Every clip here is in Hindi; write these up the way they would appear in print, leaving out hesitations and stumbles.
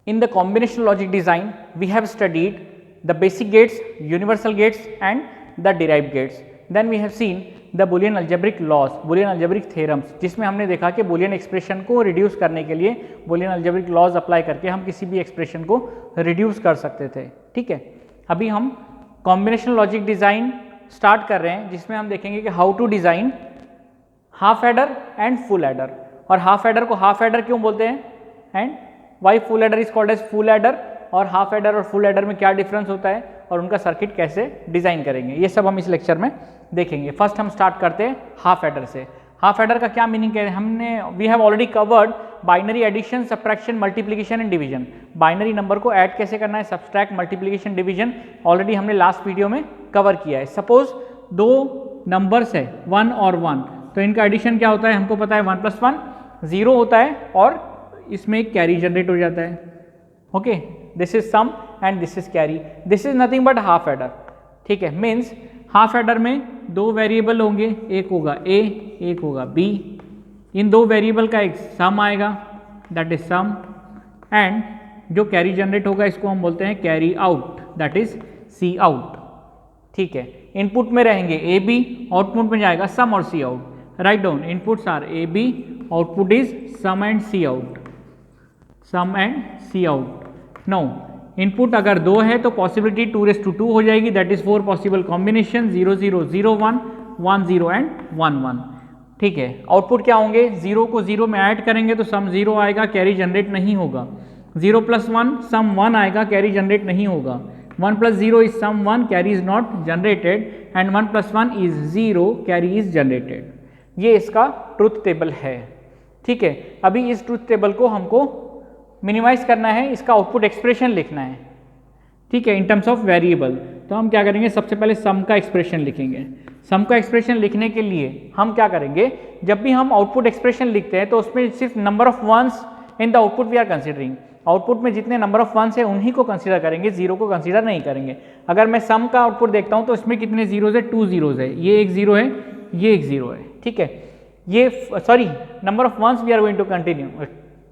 In the combinational logic design, we have studied the basic gates, universal gates and the derived gates. Then we have seen the Boolean algebraic laws, Boolean algebraic theorems, जिसमें हमने देखा कि Boolean एक्सप्रेशन को रिड्यूस करने के लिए Boolean algebraic laws अप्लाई करके हम किसी भी एक्सप्रेशन को रिड्यूस कर सकते थे. ठीक है, अभी हम कॉम्बिनेशनल लॉजिक डिज़ाइन स्टार्ट कर रहे हैं, जिसमें हम देखेंगे कि how to design half adder and full adder. और हाफ एडर को हाफ एडर क्यों बोलते हैं and why full adder is called as full adder, और हाफ एडर और फुल एडर में क्या डिफरेंस होता है और उनका सर्किट कैसे डिज़ाइन करेंगे, ये सब हम इस लेक्चर में देखेंगे. फर्स्ट हम स्टार्ट करते हैं हाफ एडर से. हाफ एडर का क्या मीनिंग है? हमने we have already covered binary addition, subtraction, multiplication and division. Binary number को ऐड कैसे करना है, सब्ट्रैक्ट, मल्टीप्लिकेशन, डिवीजन ऑलरेडी हमने लास्ट वीडियो में कवर किया है. सपोज दो नंबर्स है 1 और 1, तो इनका एडिशन क्या होता है हमको पता है 1 + 1 0 होता है और इसमें एक कैरी जनरेट हो जाता है. Okay, this is sum and this is carry. This is nothing but half adder. ठीक है, मीन्स हाफ एडर में दो वेरिएबल होंगे, एक होगा ए, एक होगा बी. इन दो वेरिएबल का एक सम आएगा, दैट इज सम, एंड जो कैरी जनरेट होगा इसको हम बोलते हैं carry out, that is C out. ठीक है, इनपुट में रहेंगे ए बी, आउटपुट में जाएगा सम और C out. Right down, inputs are A B, output is sum and C out, sum and C out. No, input अगर दो है तो पॉसिबिलिटी 2^2 हो जाएगी, that is 4 possible combination 0 0 0 1 1 0 and 1 1. ठीक है, आउटपुट क्या होंगे, 0 को 0 में ऐड करेंगे तो सम 0 आएगा, कैरी जनरेट नहीं होगा. 0 + 1 सम 1 आएगा, कैरी जनरेट नहीं होगा. 1 + 0 is sum 1, carry is not generated, and 1 + 1 is 0, carry is generated. ये इसका ट्रुथ टेबल है. ठीक है, अभी इस ट्रुथ टेबल को हमको मिनिमाइज करना है, इसका आउटपुट एक्सप्रेशन लिखना है. ठीक है, इन टर्म्स ऑफ वेरिएबल. तो हम क्या करेंगे, सबसे पहले सम का एक्सप्रेशन लिखेंगे. सम का एक्सप्रेशन लिखने के लिए हम क्या करेंगे, जब भी हम आउटपुट एक्सप्रेशन लिखते हैं तो उसमें सिर्फ number of ones in the output we are considering. Output में जितने नंबर ऑफ वंस है उन्हीं को कंसीडर करेंगे, जीरो को कंसीडर नहीं करेंगे. अगर मैं सम का आउटपुट देखता हूं तो इसमें कितने जीरोज है, 2 जीरोज है, ये एक जीरो है, ये एक जीरो है. ठीक है, ये sorry number of ones we are going to continue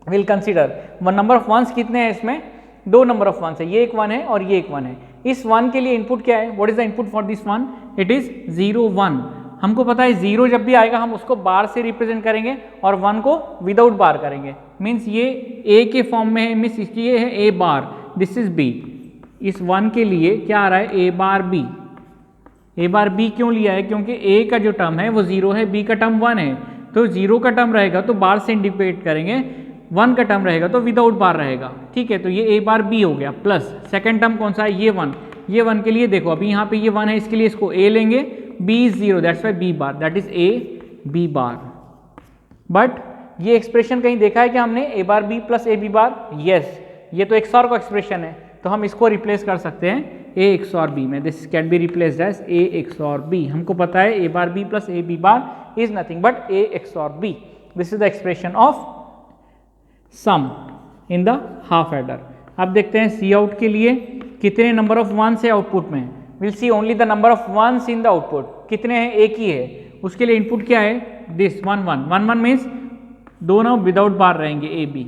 will consider. Number of ones कितने हैं इसमें, 2 नंबर ऑफ वंस है, ये एक 1 है और ये एक 1 है. इस 1 के लिए इनपुट क्या है, what is the input for this 1, it is 0 1. हमको पता है 0 जब भी आएगा हम उसको बार से रिप्रेजेंट करेंगे और 1 को विदाउट बार करेंगे. मीन्स ये ए के फॉर्म में है, मीन्स इसकी ये है A bar, this is B. इस 1 के लिए क्या आ रहा है, A bar B. A bar B क्यों लिया है, क्योंकि ए का जो टर्म है वो 0 है, बी का टर्म 1 है. तो 0 का टर्म रहेगा तो बार से इंडिकेट करेंगे, 1 का टर्म रहेगा तो विदाउट बार रहेगा. ठीक है, तो ये ए बार बी हो गया. प्लस सेकंड टर्म कौन सा है, ये 1. ये 1 के लिए देखो अभी यहाँ पे ये 1 है, इसके लिए इसको ए लेंगे, B is 0, that's why B bar, that is A B bar. But ये एक्सप्रेशन कहीं देखा है कि हमने A bar B plus A B bar, yes, ये तो एक्सऑर का एक्सप्रेशन है, तो हम इसको रिप्लेस कर सकते हैं ए एक्सऑर बी में. This can be replaced as A XOR B. हमको पता है A bar B plus A B bar is nothing but A XOR B. This is the expression of sum in the half adder. अब देखते हैं सी आउट के लिए कितने नंबर ऑफ वंस है आउटपुट में. Will see only the number of ones in the output. कितने हैं, एक ही है. उसके लिए इनपुट क्या है, दिस 1 1 1 1 मीन्स दोनों विदाउट बार रहेंगे, ए बी.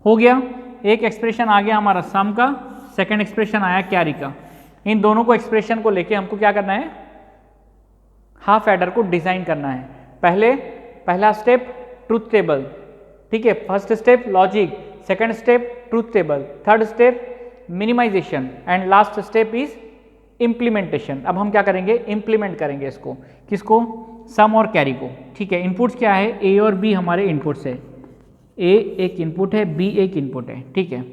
हो गया, एक एक्सप्रेशन आ गया हमारा सम का, सेकेंड एक्सप्रेशन आया कैरी का. इन दोनों को एक्सप्रेशन को लेके हमको क्या करना है, हाफ एडर को डिजाइन करना है. पहला स्टेप ट्रुथ टेबल. ठीक है, first step logic, second step truth table, third step minimization and last step is implementation. अब हम क्या करेंगे, इम्प्लीमेंट करेंगे इसको, किसको, सम और कैरी को. ठीक है, इनपुट्स क्या है, ए और बी हमारे इनपुट्स है. ए एक इनपुट है, बी एक इनपुट है. ठीक है,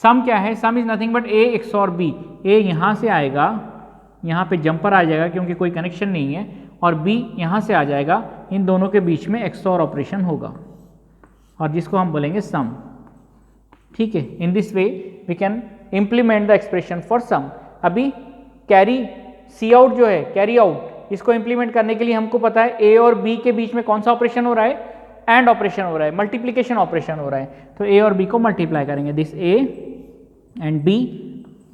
सम क्या है, sum is nothing but A XOR B. A यहाँ से आएगा, यहाँ पे जंपर आ जाएगा क्योंकि कोई कनेक्शन नहीं है, और बी यहाँ से आ जाएगा, इन दोनों के बीच में एक्सऑर ऑपरेशन होगा और जिसको हम बोलेंगे सम. ठीक है, in this way we can implement the expression for sum. अभी कैरी सी आउट जो है, कैरी आउट, इसको इम्प्लीमेंट करने के लिए हमको पता है ए और बी के बीच में कौन सा ऑपरेशन हो रहा है, एंड ऑपरेशन हो रहा है, मल्टीप्लीकेशन ऑपरेशन हो रहा है. तो ए और बी को मल्टीप्लाई करेंगे, this A and B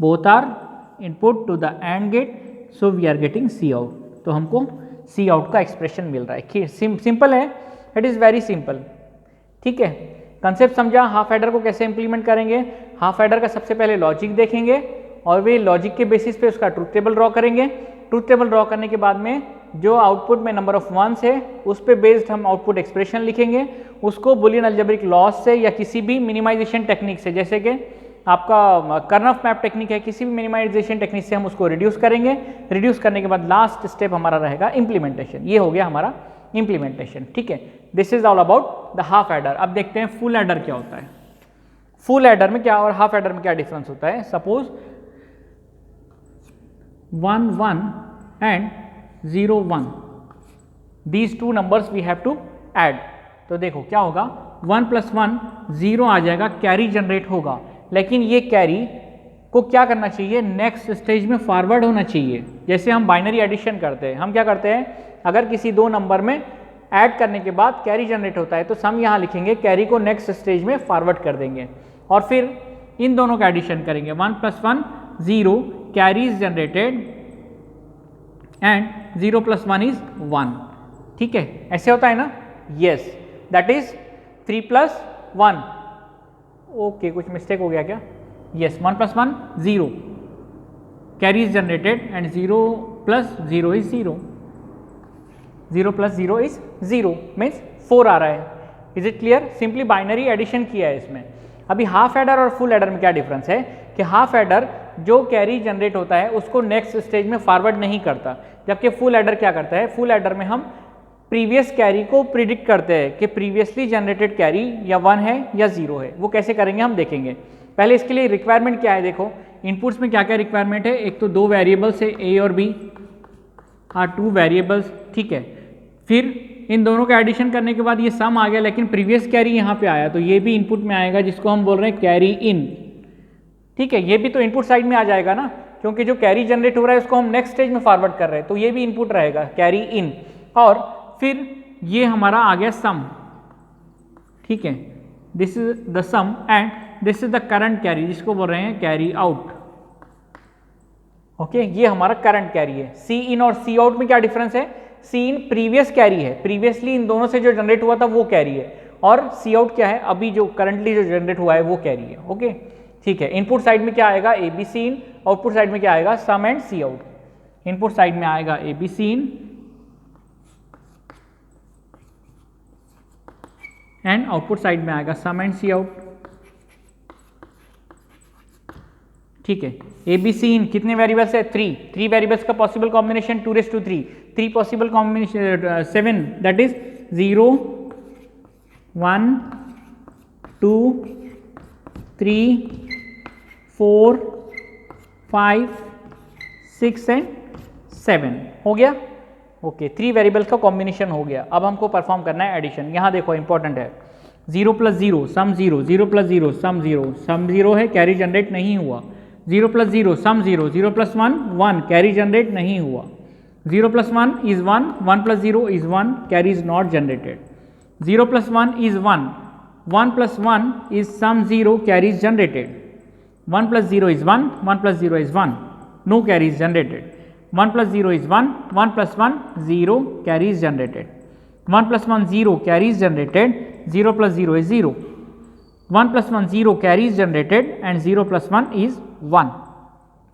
both are input to the AND gate, so we are getting C out. तो हमको सी आउट का एक्सप्रेशन मिल रहा है. सिंपल है, इट इज़ वेरी सिंपल. ठीक है, कंसेप्ट समझा। हाफ एडर को कैसे इंप्लीमेंट करेंगे, हाफ एडर का सबसे पहले लॉजिक देखेंगे और वे लॉजिक के बेसिस पे उसका ट्रूथ टेबल ड्रॉ करेंगे। ट्रूथ टेबल ड्रॉ करने के बाद में जो आउटपुट में नंबर ऑफ वंस है उस पे बेस्ड हम आउटपुट एक्सप्रेशन लिखेंगे, उसको बुलियन अलजेब्रिक लॉस से या किसी भी मिनिमाइजेशन टेक्निक से, जैसे कि आपका कर्नफ मैप टेक्निक है, किसी भी मिनिमाइजेशन टेक्निक से हम उसको रिड्यूस करेंगे। रिड्यूस करने के बाद लास्ट स्टेप हमारा रहेगा इम्प्लीमेंटेशन। ये हो गया हमारा इम्प्लीमेंटेशन, ठीक है। This is all about the half adder. अब देखते हैं फुल एडर क्या होता है। फुल एडर में क्या और हाफ एडर में क्या डिफरेंस होता है। Suppose 1 1 and 0 1, these two numbers we have to add. तो देखो क्या होगा, 1 + 1 0 आ जाएगा, कैरी जनरेट होगा, लेकिन ये कैरी को क्या करना चाहिए, नेक्स्ट स्टेज में फॉरवर्ड होना चाहिए। जैसे हम बाइनरी एडिशन करते हैं, हम क्या करते हैं, अगर किसी दो नंबर में ऐड करने के बाद कैरी जनरेट होता है तो हम यहाँ लिखेंगे कैरी को नेक्स्ट स्टेज में फॉरवर्ड कर देंगे और फिर इन दोनों का एडिशन करेंगे। 1 + 1 0, carry is generated and 0 + 1 is 1, ठीक है। ऐसे होता है ना, यस, दैट इज 3 + 1। ओके, कुछ मिस्टेक हो गया क्या, yes, 1 + 1 0, carry is generated and 0 + 0 is 0, 0 + 0 is 0 means 4 आ रहा है। Is it clear, simply binary addition किया है इसमें। अभी हाफ एडर और फुल एडर में क्या डिफरेंस है कि हाफ एडर जो कैरी जनरेट होता है उसको नेक्स्ट स्टेज में फॉरवर्ड नहीं करता, जबकि फुल एडर क्या करता है, फुल एडर में हम प्रीवियस कैरी को प्रिडिक्ट करते हैं कि प्रीवियसली जनरेटेड कैरी या 1 है या 0 है। वो कैसे करेंगे हम देखेंगे। पहले इसके लिए रिक्वायरमेंट क्या है, देखो इनपुट्स में क्या क्या रिक्वायरमेंट है। एक तो 2 वेरिएबल्स है ए और बी आर 2 वेरिएबल्स, ठीक है। फिर इन दोनों का एडिशन करने के बाद ये सम आ गया, लेकिन प्रीवियस कैरी यहाँ पे आया तो ये भी इनपुट में आएगा, जिसको हम बोल रहे हैं कैरी इन, ठीक है। ये भी तो इनपुट साइड में आ जाएगा ना, क्योंकि जो कैरी जनरेट हो रहा है उसको हम नेक्स्ट स्टेज में फॉरवर्ड कर रहे हैं, तो ये भी इनपुट रहेगा कैरी इन। और फिर ये हमारा आ गया सम, ठीक है। This is the sum and this is the current carry, जिसको बोल रहे हैं कैरी आउट, ओके। ये हमारा करंट कैरी है। सी इन और सी आउट में क्या डिफरेंस है, सी इन प्रीवियस कैरी है, प्रीवियसली इन दोनों से जो जनरेट हुआ था वो कैरी है, और सी आउट क्या है, अभी जो करंटली जो जनरेट हुआ है वो कैरी है, ओके, ठीक है। इनपुट साइड में क्या आएगा, A B C in, output side में क्या आएगा, sum and C out. Input side में आएगा A B C in and output side में आएगा सम एंड सी आउट, ठीक है। ए बी सी इन कितने वेरिएबल्स है, 3 वेरिएबल्स का possible combination 2⁻³ 3 possible combination 7, that is 0 1 2 3 4 5 6 and 7 हो गया, ओके। 3 वेरिएबल्स का कॉम्बिनेशन हो गया। अब हमको परफॉर्म करना है एडिशन। यहाँ देखो इंपॉर्टेंट है, 0 + 0 सम 0, 0 + 0 सम 0, सम 0 है, कैरी जनरेट नहीं हुआ। 0 + 0 सम 0, 0 + 1 1, कैरी जनरेट नहीं हुआ। 0 + 1 is 1, 1 + 0 is 1, carry is not generated. 0 + 1 is 1, 1 + 1 is sum 0, carry is generated. 1 + 0 is 1, 1 + 0 is 1, no carry is generated. 1 + 0 is 1, 1 + 1 0, carry is generated. 1 + 1 0, carry is generated, 0 + 0 is 0. 1 + 1 0, carry is generated and 0 + 1 is 1.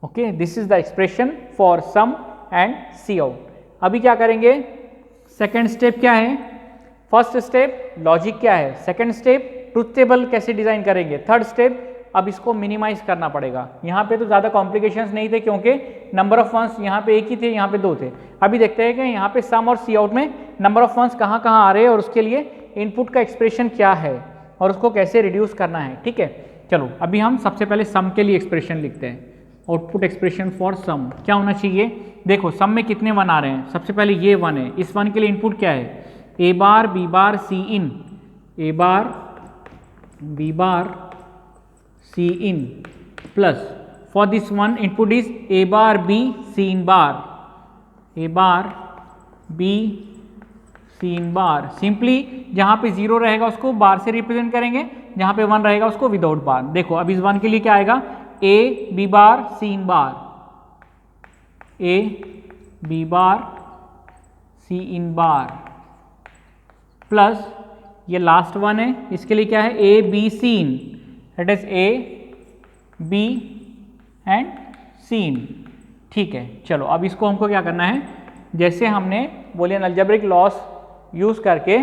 Okay, this is the expression for sum and C out. अभी क्या करेंगे, सेकेंड स्टेप क्या है, फर्स्ट स्टेप लॉजिक क्या है, सेकेंड स्टेप ट्रुथ टेबल कैसे डिजाइन करेंगे, थर्ड स्टेप अब इसको मिनिमाइज करना पड़ेगा। यहाँ पे तो ज़्यादा कॉम्प्लिकेशंस नहीं थे क्योंकि नंबर ऑफ वंस यहाँ पे एक ही थे, यहाँ पे 2 थे। अभी देखते हैं कि यहाँ पे सम और सी आउट में नंबर ऑफ वंस कहाँ कहाँ आ रहे हैं और उसके लिए इनपुट का एक्सप्रेशन क्या है और उसको कैसे रिड्यूस करना है, ठीक है। चलो अभी हम सबसे पहले सम के लिए एक्सप्रेशन लिखते हैं। आउटपुट एक्सप्रेशन फॉर सम क्या होना चाहिए, देखो सम में कितने 1 आ रहे हैं, सबसे पहले ये 1 है, इस 1 के लिए इनपुट क्या है, A bar B bar C in, A bar B bar C in plus for this 1 input is A bar B C in bar, A bar B C in bar. Simply जहाँ पे 0 रहेगा उसको बार से रिप्रेजेंट करेंगे, जहाँ पे 1 रहेगा उसको विदाउट बार। देखो अब इस 1 के लिए क्या आएगा, A B bar C in bar, A B bar C in bar plus ये लास्ट वन है, इसके लिए क्या है A B C in, that is A B and C in. ठीक है, चलो अब इसको हमको क्या करना है, जैसे हमने बूलियन अलजेब्रिक लॉस यूज करके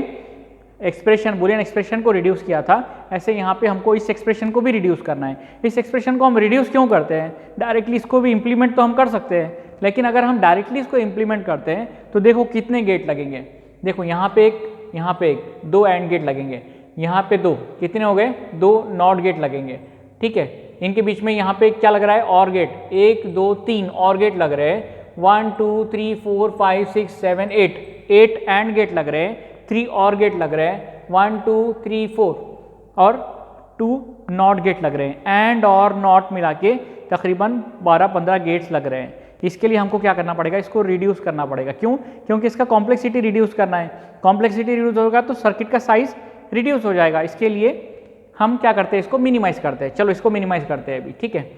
एक्सप्रेशन बूलियन एक्सप्रेशन को रिड्यूस किया था, ऐसे यहाँ पे हमको इस एक्सप्रेशन को भी रिड्यूस करना है। इस एक्सप्रेशन को हम रिड्यूस क्यों करते हैं, डायरेक्टली इसको भी इंप्लीमेंट तो हम कर सकते हैं, लेकिन अगर हम डायरेक्टली इसको इंप्लीमेंट करते हैं तो देखो कितने गेट लगेंगे। देखो यहाँ पे एक, 2 एंड गेट लगेंगे, यहाँ पे 2, कितने हो गए 2 नॉट गेट लगेंगे। ठीक है, इनके बीच में यहाँ पे क्या लग रहा है और गेट, 1 2 3 और गेट लग रहे हैं, 1 2 3 4 5 6 7 8 एंड गेट लग रहे हैं, 3 और गेट लग रहे हैं, 1 2 3 4 और 2 नॉट गेट लग रहे हैं, एंड और नॉट मिला के तकरीबन 12-15 गेट्स लग रहे हैं। इसके लिए हमको क्या करना पड़ेगा, इसको रिड्यूस करना पड़ेगा। क्यों? क्योंकि इसका कॉम्प्लेक्सिटी रिड्यूस करना है। कॉम्प्लेक्सिटी रिड्यूस होगा तो सर्किट का साइज रिड्यूस हो जाएगा। इसके लिए हम क्या करते हैं, इसको मिनिमाइज करते हैं। चलो इसको मिनिमाइज करते हैं अभी। ठीक है,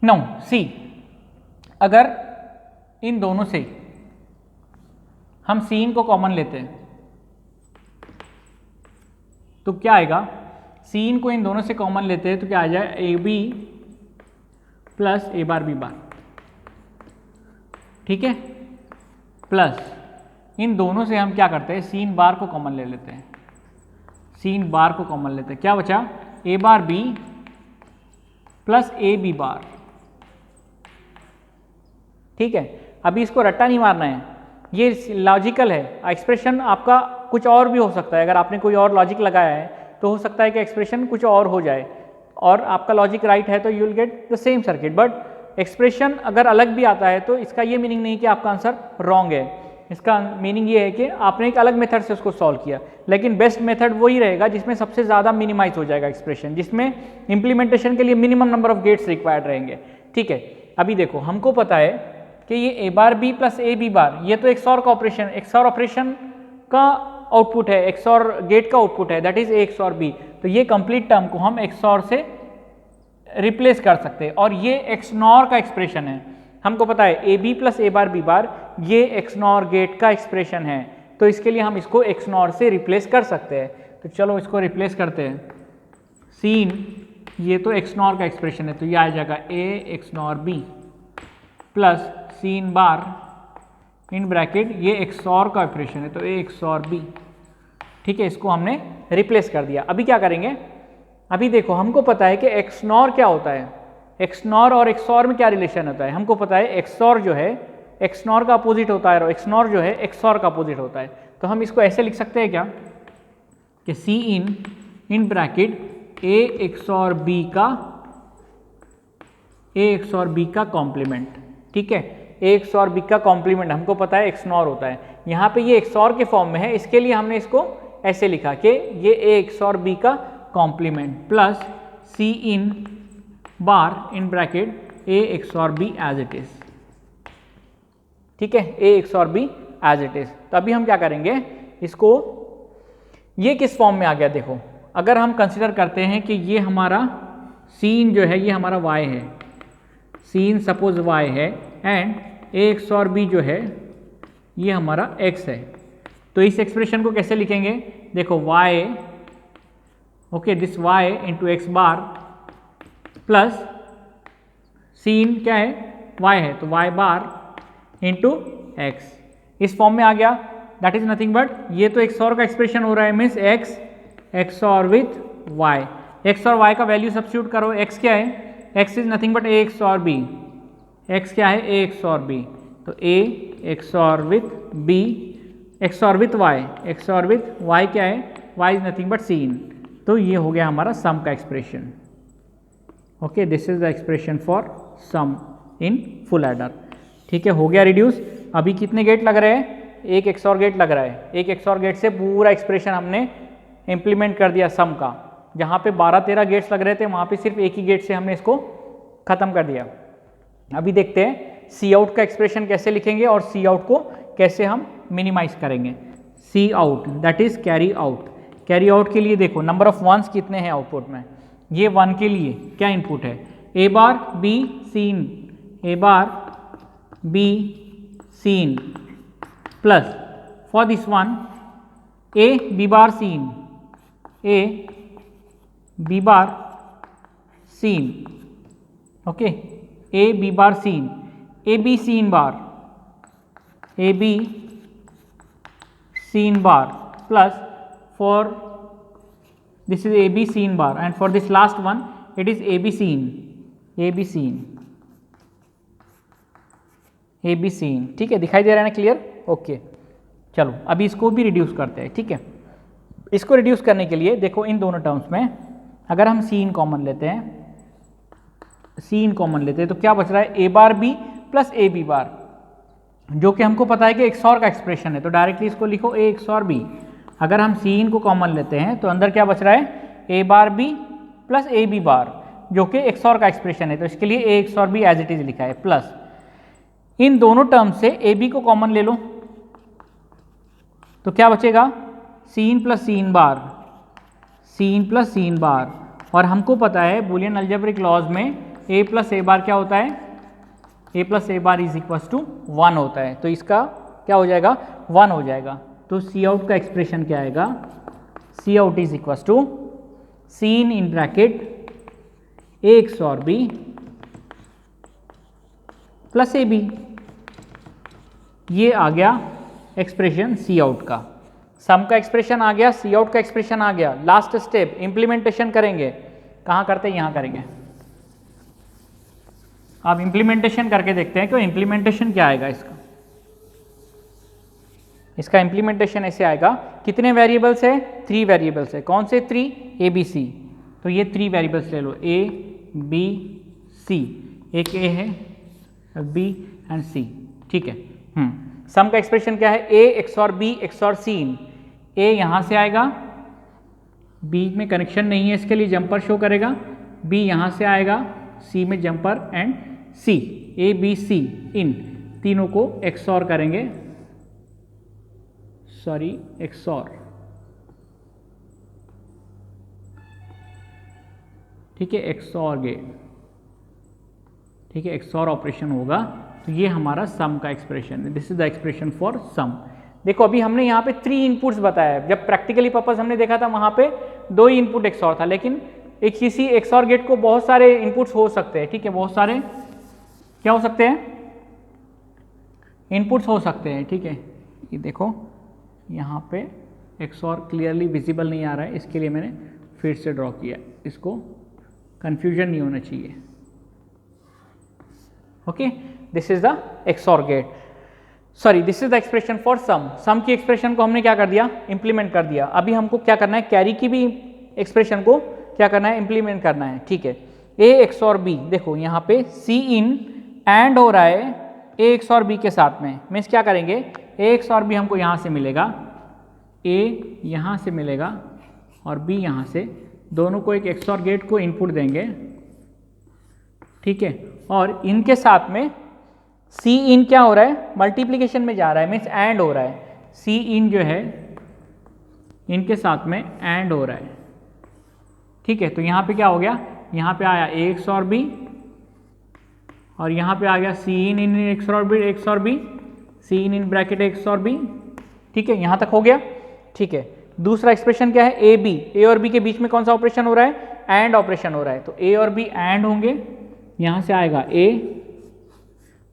नाउ सी, अगर इन दोनों से हम सीन को कॉमन लेते हैं तो क्या आएगा, सीन को इन दोनों से कॉमन लेते हैं तो क्या आ जाए, A B plus A bar B bar. ठीक है, प्लस इन दोनों से हम क्या करते हैं, सीन बार को कॉमन ले लेते हैं, सीन बार को कॉमन लेते हैं। क्या बचा, A bar B plus A B bar. ठीक है, अभी इसको रट्टा नहीं मारना है, ये लॉजिकल है। एक्सप्रेशन आपका कुछ और भी हो सकता है, अगर आपने कोई और लॉजिक लगाया है तो हो सकता है कि एक्सप्रेशन कुछ और हो जाए, और आपका लॉजिक राइट है तो you will get the same circuit. But expression अगर अलग भी आता है तो इसका ये मीनिंग नहीं कि आपका आंसर रॉन्ग है। इसका मीनिंग ये है कि आपने एक अलग मेथड से उसको सॉल्व किया, लेकिन बेस्ट मेथड वही रहेगा जिसमें सबसे ज़्यादा मिनिमाइज हो जाएगा एक्सप्रेशन, जिसमें इंप्लीमेंटेशन के लिए minimum number of gates required रहेंगे। ठीक है, अभी देखो हमको पता है कि ये A bar B plus A B bar, ये तो एक्सॉर का ऑपरेशन, एक्सॉर ऑपरेशन का आउटपुट है, एक्सॉर गेट का आउटपुट है, that is A XOR B. तो ये कंप्लीट टर्म को हम एक्सॉर से रिप्लेस कर सकते हैं, और ये एक्सनॉर का एक्सप्रेशन है। हमको पता है A B plus A bar B bar ये एक्सनॉर गेट का एक्सप्रेशन है, तो इसके लिए हम इसको एक्सनॉर से रिप्लेस कर सकते हैं। तो चलो इसको रिप्लेस करते हैं। सीन, ये तो एक्सनॉर का एक्सप्रेशन है, तो ये आ जाएगा A XNOR B plus C in bar in bracket, ये एक्सॉर का ऑपरेशन है तो ए एक्सॉर बी। ठीक है, इसको हमने रिप्लेस कर दिया। अभी क्या करेंगे, अभी देखो हमको पता है कि एक्सनॉर क्या होता है, एक्सनॉर और एक्सॉर में क्या रिलेशन होता है। हमको पता है एक्सॉर जो है एक्सनॉर का अपोजिट होता है, और एक्सनॉर जो है एक्सॉर का अपोजिट होता है। तो हम इसको ऐसे लिख सकते हैं क्या, कि C in bracket A XOR B का कॉम्प्लीमेंट। ठीक है, ए एक्सॉर बी का कॉम्प्लीमेंट हमको पता है एक्सनॉर होता है, यहाँ पे ये एक्सॉर के फॉर्म में है, इसके लिए हमने इसको ऐसे लिखा कि ये ए एक्सॉर बी का complement plus C in bar in bracket A XOR B as it is. ठीक है, A XOR B as it is. तो अभी हम क्या करेंगे, इसको, ये किस फॉर्म में आ गया देखो, अगर हम कंसिडर करते हैं कि ये हमारा सीन जो है ये हमारा y है, सीन सपोज y है, एंड ए एक्सॉर बी जो है ये हमारा x है, तो इस एक्सप्रेशन को कैसे लिखेंगे, देखो y, okay, this y into X bar plus C in क्या है, y है, तो y बार इंटू एक्स, इस फॉर्म में आ गया। दैट इज नथिंग बट, ये तो एक्सॉर का एक्सप्रेशन हो रहा है, means x XOR with y, x और y का वैल्यू सब्स्टिट्यूट करो। x क्या है, x is nothing but a XOR b, x क्या है, a एक्सॉर b, तो a XOR with b XOR with y, XOR with y क्या है, y is nothing but C in. तो ये हो गया हमारा सम का expression. Okay, this is the expression for sum in full adder. ठीक है, हो गया रिड्यूस। अभी कितने गेट लग रहे हैं, एक एक्सॉर गेट लग रहा है, एक एक्सॉर गेट से पूरा एक्सप्रेशन हमने इम्प्लीमेंट कर दिया सम का। जहाँ पे 12-13 गेट्स लग रहे थे वहाँ पे सिर्फ एक ही गेट से हमने इसको खत्म कर दिया। अभी देखते हैं सी आउट का एक्सप्रेशन कैसे लिखेंगे और सी आउट को कैसे हम मिनिमाइज करेंगे। C out that is carry out. Carry out के लिए देखो नंबर ऑफ वंस कितने हैं आउटपुट में, ये 1 के लिए क्या इनपुट है, A bar B C in, A bar B C in plus for this one A B bar C in, A B bar C in, okay, A B bar C in, A B C in bar, A B C in bar plus for this is AB scene bar and for this last one it is AB scene, AB scene, AB scene, ठीक है, दिखाई दे रहा है ना क्लियर? ओके, चलो अभी इसको भी रिड्यूस करते हैं, ठीक है। इसको रिड्यूस करने के लिए देखो इन दोनों टर्म्स में अगर हम सीन कॉमन लेते हैं, सीन कॉमन लेते हैं तो क्या बच रहा है, A bar B plus A B bar, जो कि हमको पता है कि XOR का एक्सप्रेशन है, तो डायरेक्टली इसको लिखो ए XOR बी। अगर हम सीन को कॉमन लेते हैं तो अंदर क्या बच रहा है, A bar B plus A B bar, जो कि XOR का एक्सप्रेशन है, तो इसके लिए A XOR B as it is लिखा है, प्लस इन दोनों टर्म से ए बी को कॉमन ले लो तो क्या बचेगा, सीन प्लस सीन बार, सीन प्लस सीन बार, और हमको पता है बूलियन अलजेब्रिक लॉज में ए प्लस ए बार क्या होता है, A plus A bar is equal to 1 होता है, तो इसका क्या हो जाएगा, 1 हो जाएगा। तो सी आउट का एक्सप्रेशन क्या आएगा, C out is equal to C in in bracket A XOR B plus A B, ये आ गया एक्सप्रेशन सी आउट का। सम का एक्सप्रेशन आ गया, सी आउट का एक्सप्रेशन आ गया। लास्ट स्टेप इम्प्लीमेंटेशन करेंगे, कहाँ करते हैं, यहाँ करेंगे। अब इम्प्लीमेंटेशन करके देखते हैं कि इम्प्लीमेंटेशन क्या आएगा इसका। इसका इम्प्लीमेंटेशन ऐसे आएगा, कितने वेरिएबल्स है, 3 वेरिएबल्स है, कौन से 3, ए बी सी, तो ये 3 वेरिएबल्स ले लो, ए बी सी, एक ए है, बी एंड सी, ठीक है। सम का एक्सप्रेशन क्या है, ए XOR बी XOR सीन, ए यहाँ से आएगा, बी में कनेक्शन नहीं है इसके लिए जंपर शो करेगा, बी यहाँ से आएगा, सी में जंपर and C, A B C, इन तीनों को XOR करेंगे, सॉरी XOR, ठीक है, XOR गेट, ठीक है, XOR ऑपरेशन होगा, तो ये हमारा सम का एक्सप्रेशन है। This is the expression for sum. देखो अभी हमने यहाँ पे 3 इनपुट्स बताया, जब प्रैक्टिकली पर्पस हमने देखा था वहाँ पे 2 ही इनपुट XOR था, लेकिन एक किसी XOR गेट को बहुत सारे इनपुट्स हो सकते हैं, ठीक है, बहुत सारे क्या हो सकते हैं, इनपुट्स हो सकते हैं, ठीक है। ये देखो यहाँ पे XOR क्लियरली विजिबल नहीं आ रहा है, इसके लिए मैंने फिर से ड्रॉ किया, इसको कंफ्यूजन नहीं होना चाहिए, okay. This is the XOR gate, sorry this is the expression for sum. Sum की एक्सप्रेशन को हमने क्या कर दिया, इंप्लीमेंट कर दिया। अभी हमको क्या करना है, कैरी की भी एक्सप्रेशन को क्या करना है, इंप्लीमेंट करना है, ठीक है। ए XOR बी, देखो यहाँ पे सी इन एंड हो रहा है ए XOR बी के साथ में, मीन्स क्या करेंगे, ए XOR बी हमको यहाँ से मिलेगा, ए यहाँ से मिलेगा और बी यहाँ से, दोनों को एक XOR गेट को इनपुट देंगे, ठीक है, और इनके साथ में सी इन क्या हो रहा है, मल्टीप्लिकेशन में जा रहा है, मीन्स एंड हो रहा है, सी इन जो है इनके साथ में एंड हो रहा है, ठीक है। तो यहाँ पे क्या हो गया, यहाँ पे आया ए XOR बी और यहाँ पे आ गया C in XOR B, C in bracket XOR B, ठीक है, यहाँ तक हो गया, ठीक है। दूसरा एक्सप्रेशन क्या है, ए बी, ए और बी के बीच में कौन सा ऑपरेशन हो रहा है, एंड ऑपरेशन हो रहा है, तो ए और बी एंड होंगे, यहाँ से आएगा ए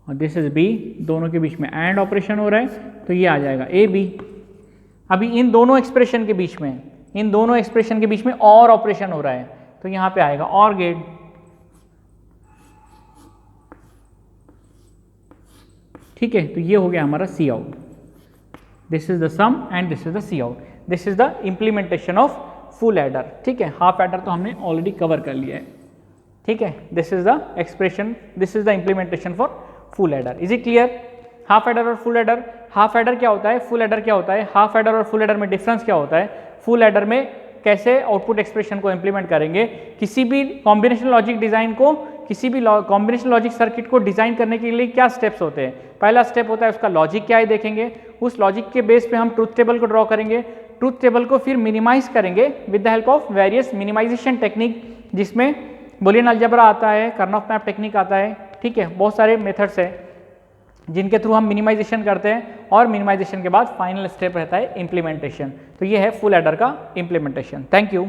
और दिस इज बी, दोनों के बीच में एंड ऑपरेशन हो रहा है, तो ये आ जाएगा ए बी। अभी इन दोनों एक्सप्रेशन के बीच में, इन दोनों एक्सप्रेशन के बीच में और ऑपरेशन हो रहा है, तो यहाँ पे आएगा और गेट, ठीक है। तो ये हो गया हमारा C out, this is the sum and this is the C out, this is the implementation of full adder, ठीक है। हाफ एडर तो हमने ऑलरेडी कवर कर लिया है, ठीक है। This is the expression, this is the implementation for full adder. Is it clear? Half adder और फुल एडर, हाफ एडर क्या होता है, फुल एडर क्या होता है, हाफ एडर और फुल एडर में डिफरेंस क्या होता है, फुल एडर में कैसे आउटपुट एक्सप्रेशन को इंप्लीमेंट करेंगे, किसी भी कॉम्बिनेशन लॉजिक डिजाइन को, किसी भी कॉम्बिनेशन लॉजिक सर्किट को डिजाइन करने के लिए क्या स्टेप्स होते हैं। पहला स्टेप होता है उसका लॉजिक क्या है देखेंगे, उस लॉजिक के बेस पे हम ट्रूथ टेबल को ड्रॉ करेंगे, ट्रूथ टेबल को फिर मिनिमाइज करेंगे with the help of various minimisation technique, जिसमें बूलियन अलजेब्रा आता है, कर्नॉफ मैप टेक्निक आता है, ठीक है, बहुत सारे मेथड्स है। जिनके थ्रू हम मिनिमाइजेशन करते हैं और मिनिमाइजेशन के बाद फाइनल स्टेप रहता है इम्प्लीमेंटेशन। तो ये है फुल एडर का इम्प्लीमेंटेशन। Thank you.